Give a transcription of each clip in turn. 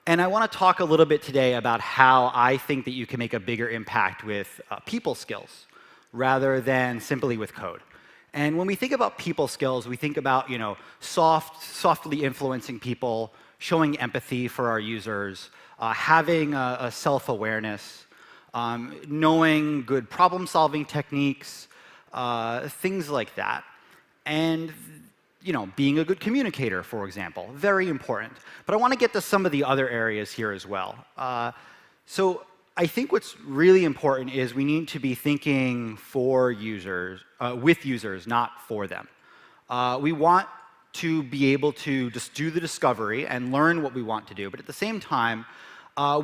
And I want to talk a little bit today about how I think that you can make a bigger impact with people skills rather than simply with code. And when we think about people skills, we think about softly influencing people, showing empathy for our users, having a self-awareness, knowing good problem-solving techniques, things like that. And being a good communicator, for example, very important. But I want to get to some of the other areas here as well. So I think what's really important is we need to be thinking for users, with users, not for them. We want to be able to just do the discovery and learn what we want to do. But at the same time,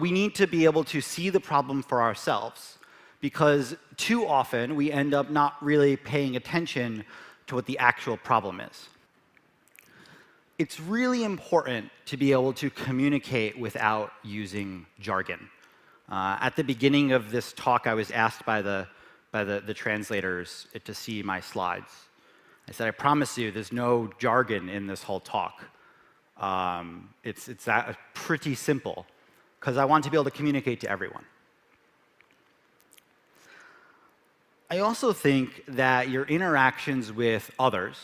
we need to be able to see the problem for ourselves. Because too often, we end up not really paying attention to what the actual problem is. It's really important to be able to communicate without using jargon. At the beginning of this talk, I was asked by the translators to see my slides. I said, I promise you, there's no jargon in this whole talk. It's pretty simple, because I want to be able to communicate to everyone. I also think that your interactions with others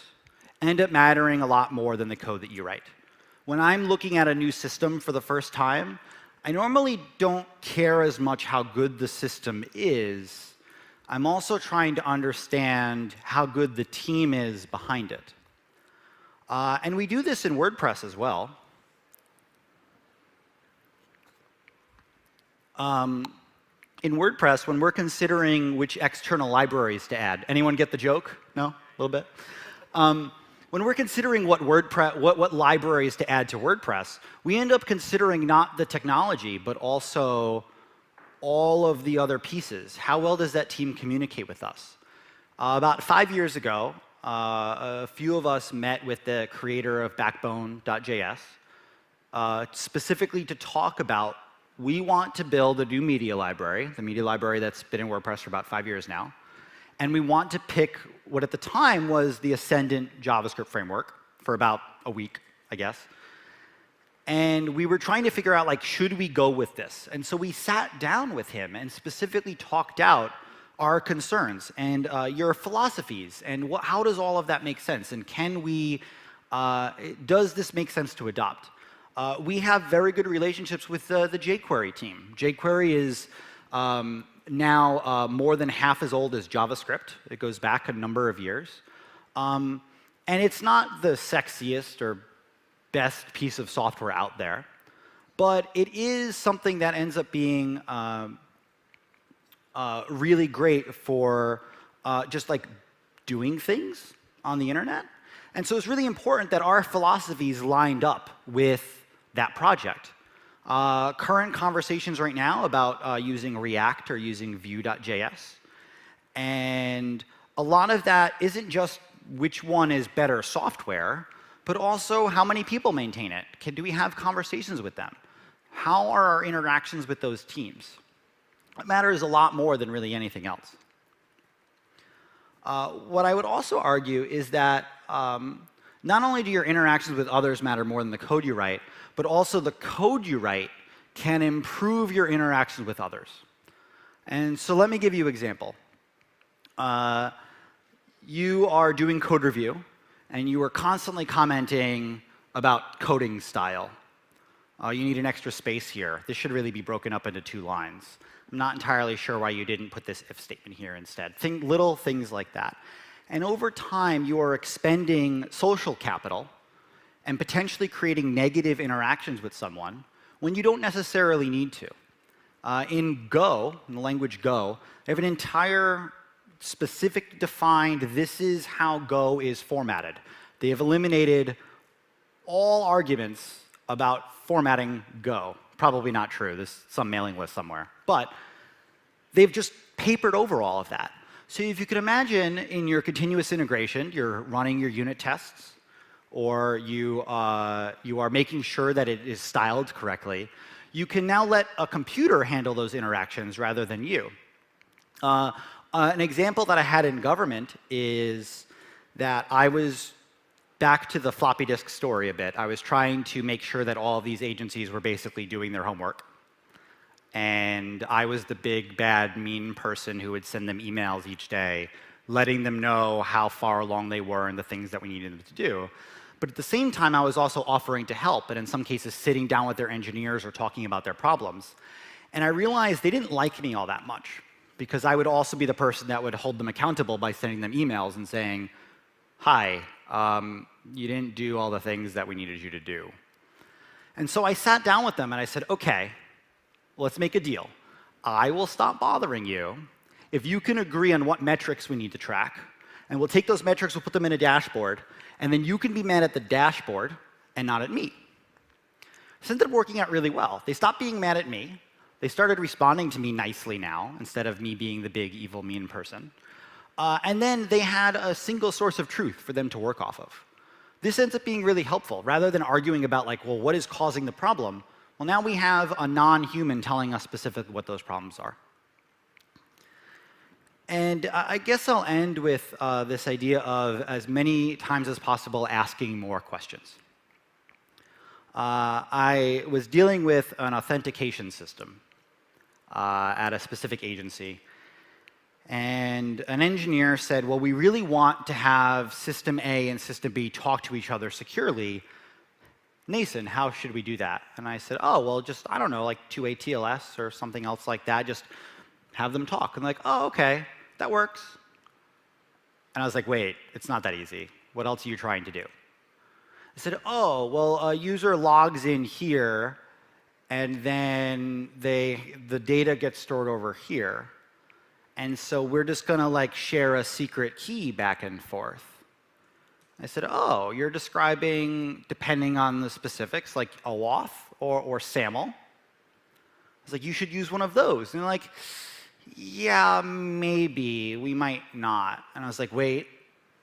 end up mattering a lot more than the code that you write. When I'm looking at a new system for the first time, I normally don't care as much how good the system is. I'm also trying to understand how good the team is behind it. And we do this in WordPress as well. In WordPress, when we're considering which external libraries to add, anyone get the joke? No? A little bit? When we're considering what libraries to add to WordPress, we end up considering not the technology, but also all of the other pieces. How well does that team communicate with us? About 5 years ago, a few of us met with the creator of Backbone.js, specifically to talk about we want to build a new media library, the media library that's been in WordPress for about 5 years now. And we want to pick what at the time was the Ascendant JavaScript framework for about a week, I guess. And we were trying to figure out, should we go with this? And so we sat down with him and specifically talked out our concerns and your philosophies and how does all of that make sense? And does this make sense to adopt? We have very good relationships with the jQuery team. jQuery is now more than half as old as JavaScript. It goes back a number of years. And it's not the sexiest or best piece of software out there, but it is something that ends up being really great for just doing things on the internet. And so it's really important that our philosophies lined up with that project. Current conversations right now about using React or using Vue.js. And a lot of that isn't just which one is better software, but also how many people maintain it. Do we have conversations with them? How are our interactions with those teams? It matters a lot more than really anything else. What I would also argue is that not only do your interactions with others matter more than the code you write, but also the code you write can improve your interactions with others. And so let me give you an example. You are doing code review, and you are constantly commenting about coding style. You need an extra space here. This should really be broken up into 2 lines. I'm not entirely sure why you didn't put this if statement here instead. Little things like that. And over time, you are expending social capital and potentially creating negative interactions with someone when you don't necessarily need to. In Go, in the language Go, they have an entire specific defined, this is how Go is formatted. They have eliminated all arguments about formatting Go. Probably not true. There's some mailing list somewhere. But they've just papered over all of that. So if you could imagine in your continuous integration, you're running your unit tests, or you are making sure that it is styled correctly, you can now let a computer handle those interactions rather than you. An example that I had in government is that I was back to the floppy disk story a bit. I was trying to make sure that all of these agencies were basically doing their homework. And I was the big, bad, mean person who would send them emails each day, letting them know how far along they were and the things that we needed them to do. But at the same time, I was also offering to help, and in some cases, sitting down with their engineers or talking about their problems. And I realized they didn't like me all that much, because I would also be the person that would hold them accountable by sending them emails and saying, hi, you didn't do all the things that we needed you to do. And so I sat down with them and I said, OK, let's make a deal. I will stop bothering you if you can agree on what metrics we need to track. And we'll take those metrics, we'll put them in a dashboard, and then you can be mad at the dashboard and not at me. This ended up working out really well. They stopped being mad at me. They started responding to me nicely now, instead of me being the big, evil, mean person. And then they had a single source of truth for them to work off of. This ends up being really helpful. Rather than arguing about, like, well, what is causing the problem? Well, now we have a non-human telling us specifically what those problems are. And I guess I'll end with this idea of, as many times as possible, asking more questions. I was dealing with an authentication system at a specific agency. And an engineer said, well, we really want to have System A and System B talk to each other securely. Nason, how should we do that? And I said, oh, well, just, I don't know, like 2A TLS or something else like that. Just have them talk. And like, oh, OK, that works. And I was like, wait, it's not that easy. What else are you trying to do? I said, oh, well, a user logs in here, and then the data gets stored over here. And so we're just going to like share a secret key back and forth. I said, oh, you're describing, depending on the specifics, like OAuth or SAML. I was like, you should use one of those. And they're like, yeah, maybe. We might not. And I was like, wait,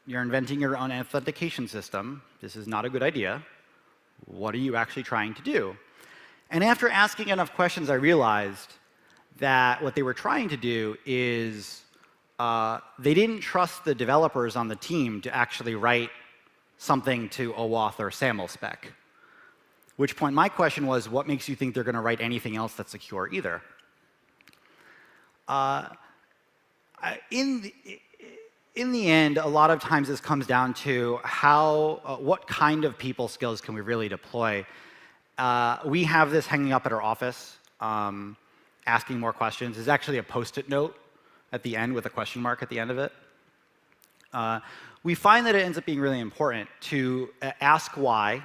you're inventing your own authentication system. This is not a good idea. What are you actually trying to do? And after asking enough questions, I realized that what they were trying to do is they didn't trust the developers on the team to actually write something to OAuth or SAML spec. At which point my question was, what makes you think they're going to write anything else that's secure either? In the end, a lot of times this comes down to what kind of people skills can we really deploy. We have this hanging up at our office. Asking more questions. There's actually a Post-it note at the end with a question mark at the end of it. We find that it ends up being really important to ask why,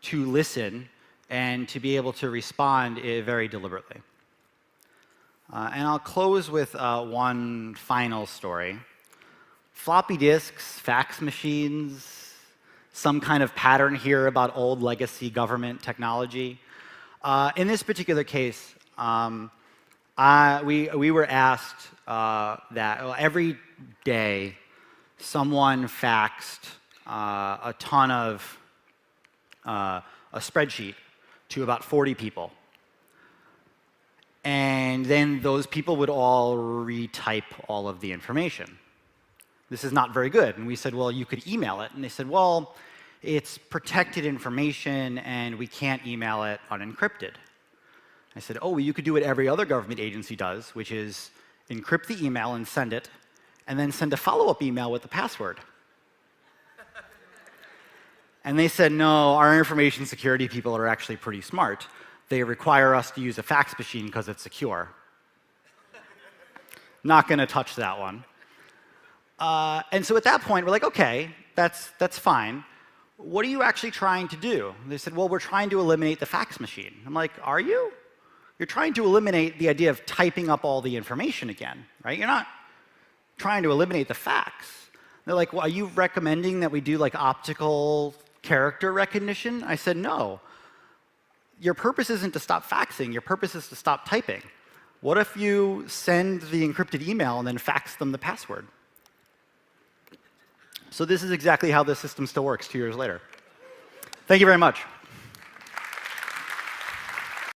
to listen, and to be able to respond very deliberately. And I'll close with one final story. Floppy disks, fax machines, some kind of pattern here about old legacy government technology. In this particular case, we were asked that every day someone faxed a ton of a spreadsheet to about 40 people. And then those people would all retype all of the information. This is not very good. And we said, well, you could email it. And they said, well, it's protected information, and we can't email it unencrypted. I said, oh, well, you could do what every other government agency does, which is encrypt the email and send it, and then send a follow-up email with the password. And they said, no, our information security people are actually pretty smart. They require us to use a fax machine because it's secure. Not going to touch that one. And so at that point, we're like, OK, that's fine. What are you actually trying to do? They said, well, we're trying to eliminate the fax machine. I'm like, are you? You're trying to eliminate the idea of typing up all the information again, right? You're not trying to eliminate the fax. They're like, well, are you recommending that we do like optical character recognition? I said, no. Your purpose isn't to stop faxing. Your purpose is to stop typing. What if you send the encrypted email and then fax them the password? So this is exactly how the system still works 2 years later. Thank you very much.